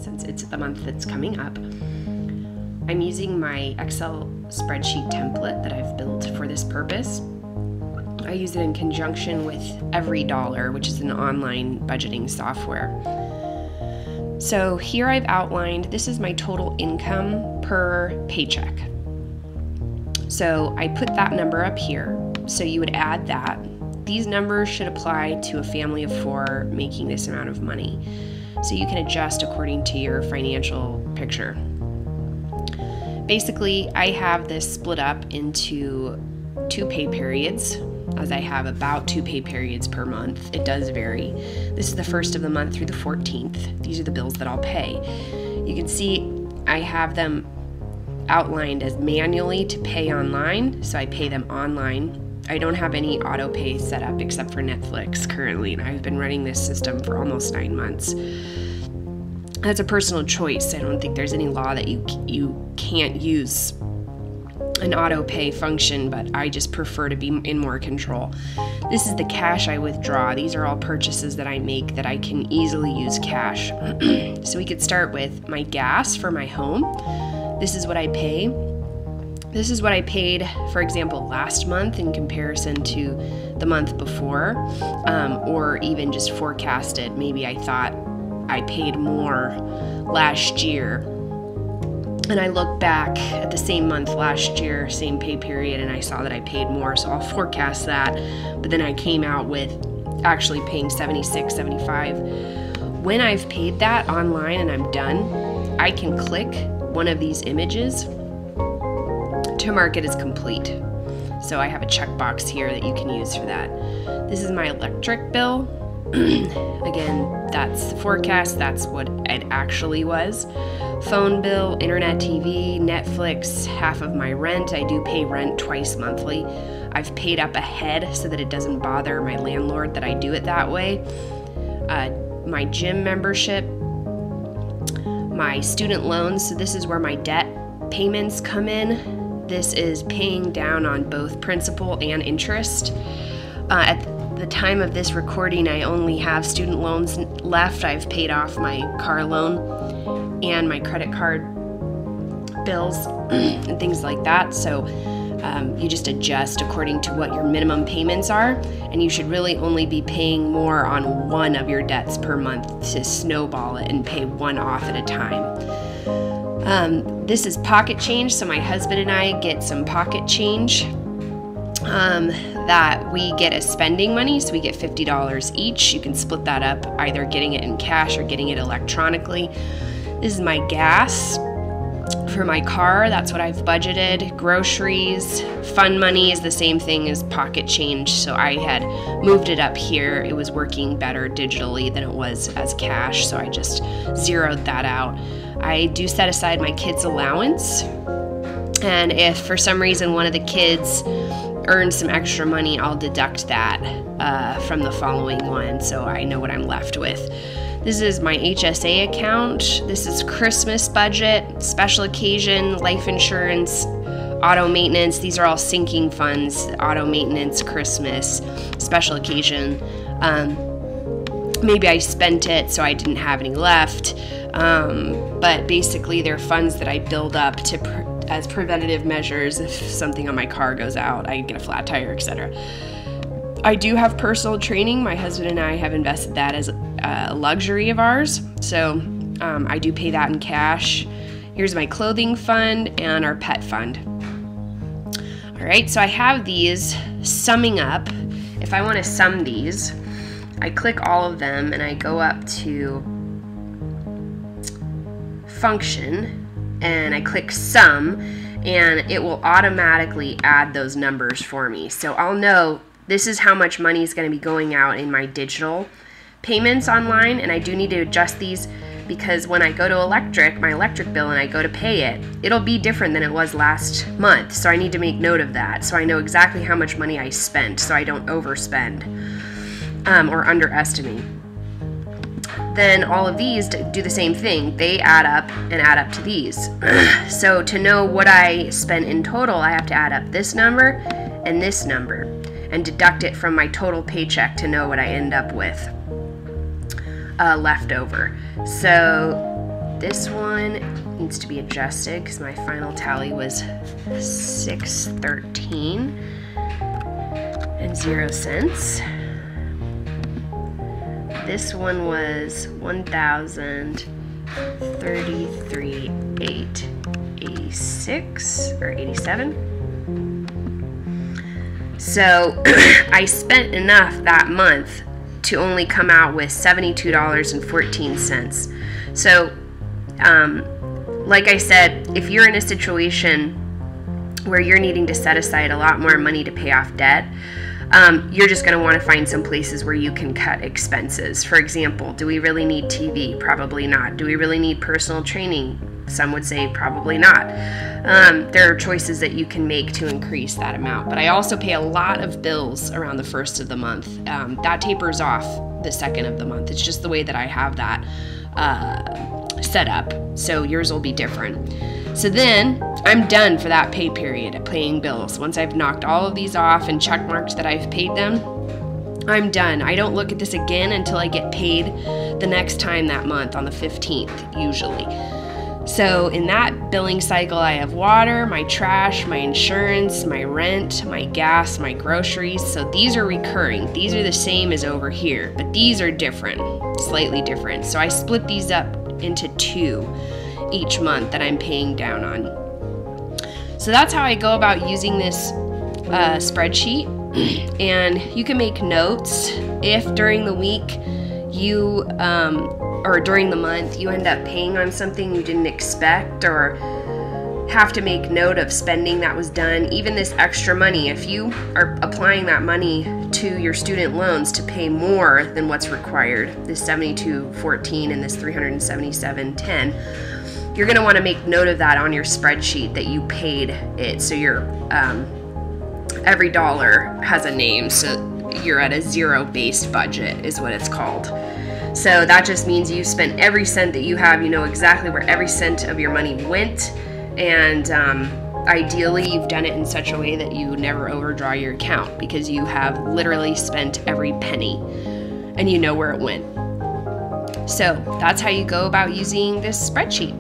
since it's the month that's coming up. I'm using my Excel spreadsheet template that I've built for this purpose. I use it in conjunction with EveryDollar, which is an online budgeting software. So here I've outlined, this is my total income per paycheck. So I put that number up here, so you would add that. These numbers should apply to a family of 4 making this amount of money. So you can adjust according to your financial picture. Basically, I have this split up into 2 pay periods, as I have about 2 pay periods per month. It does vary. This is the first of the month through the 14th. These are the bills that I'll pay. You can see I have them outlined as manually to pay online, so I pay them online. I don't have any auto pay set up except for Netflix currently, and I've been running this system for almost 9 months. That's a personal choice. I don't think there's any law that you can't use an auto pay function, but I just prefer to be in more control. This is the cash I withdraw. These are all purchases that I make that I can easily use cash. So we could start with my gas for my home. This is what I pay. This is what I paid, for example, last month in comparison to the month before, or even just forecasted. Maybe I thought I paid more last year, and I look back at the same month last year, same pay period, and I saw that I paid more, so I'll forecast that, but then I came out with actually paying $76, $75. When I've paid that online and I'm done, I can click one of these images to mark it as complete. So I have a checkbox here that you can use for that. This is my electric bill. Again, that's the forecast, that's what it actually was. Phone bill, internet TV, Netflix, half of my rent. I do pay rent twice monthly. I've paid up ahead so that it doesn't bother my landlord that I do it that way. My gym membership, my student loans, so this is where my debt payments come in. This is paying down on both principal and interest. At the time of this recording, I only have student loans left. I've paid off my car loan and my credit card bills and things like that. So you just adjust according to what your minimum payments are, and you should really only be paying more on one of your debts per month to snowball it and pay one off at a time. This is pocket change, so my husband and I get some pocket change that we get as spending money, so we get $50 each. You can split that up, either getting it in cash or getting it electronically. This is my gas for my car, that's what I've budgeted. Groceries, fund money is the same thing as pocket change, so I had moved it up here. It was working better digitally than it was as cash, so I just zeroed that out. I do set aside my kids' allowance, and if for some reason one of the kids earns some extra money, I'll deduct that from the following one, so I know what I'm left with. This is my HSA account. This is Christmas budget, special occasion, life insurance, auto maintenance. These are all sinking funds: auto maintenance, Christmas, special occasion. Maybe I spent it, so I didn't have any left. But basically, they're funds that I build up as preventative measures. If something on my car goes out, I get a flat tire, etc. I do have personal training. My husband and I have invested that as a luxury of ours, so I do pay that in cash. Here's my clothing fund and our pet fund. All right, so I have these summing up. If I want to sum these, I click all of them and I go up to function and I click sum, and it will automatically add those numbers for me. So I'll know this is how much money is going to be going out in my digital payments online, and I do need to adjust these because when I go to my electric bill, and I go to pay it, it'll be different than it was last month, so I need to make note of that so I know exactly how much money I spent so I don't overspend or underestimate. Then all of these do the same thing. They add up and add up to these. So to know what I spent in total, I have to add up this number and this number and deduct it from my total paycheck to know what I end up with left over. So this one needs to be adjusted because my final tally was $613 and 0 cents. This one was $1,033.86 or 87. So I spent enough that month to only come out with $72.14. So, like I said, if you're in a situation where you're needing to set aside a lot more money to pay off debt, you're just going to want to find some places where you can cut expenses. For example, do we really need TV? Probably not. Do we really need personal training? Some would say probably not. There are choices that you can make to increase that amount. But I also pay a lot of bills around the first of the month. That tapers off the second of the month. It's just the way that I have that set up. So yours will be different. So then I'm done for that pay period of paying bills. Once I've knocked all of these off and check marked that I've paid them, I'm done. I don't look at this again until I get paid the next time that month on the 15th usually. So in that billing cycle, I have water, my trash, my insurance, my rent, my gas, my groceries. So these are recurring. These are the same as over here, but these are different, slightly different. So I split these up into 2 each month that I'm paying down on. So that's how I go about using this spreadsheet. And you can make notes if during the week you or during the month you end up paying on something you didn't expect, or have to make note of spending that was done. Even this extra money, if you are applying that money to your student loans to pay more than what's required, this $72.14 and this $377.10, you're going to want to make note of that on your spreadsheet that you paid it. So your every dollar has a name, so you're at a zero-based budget is what it's called. So that just means you spent every cent that you have. You know exactly where every cent of your money went, and ideally you've done it in such a way that you never overdraw your account, because you have literally spent every penny and you know where it went. So that's how you go about using this spreadsheet.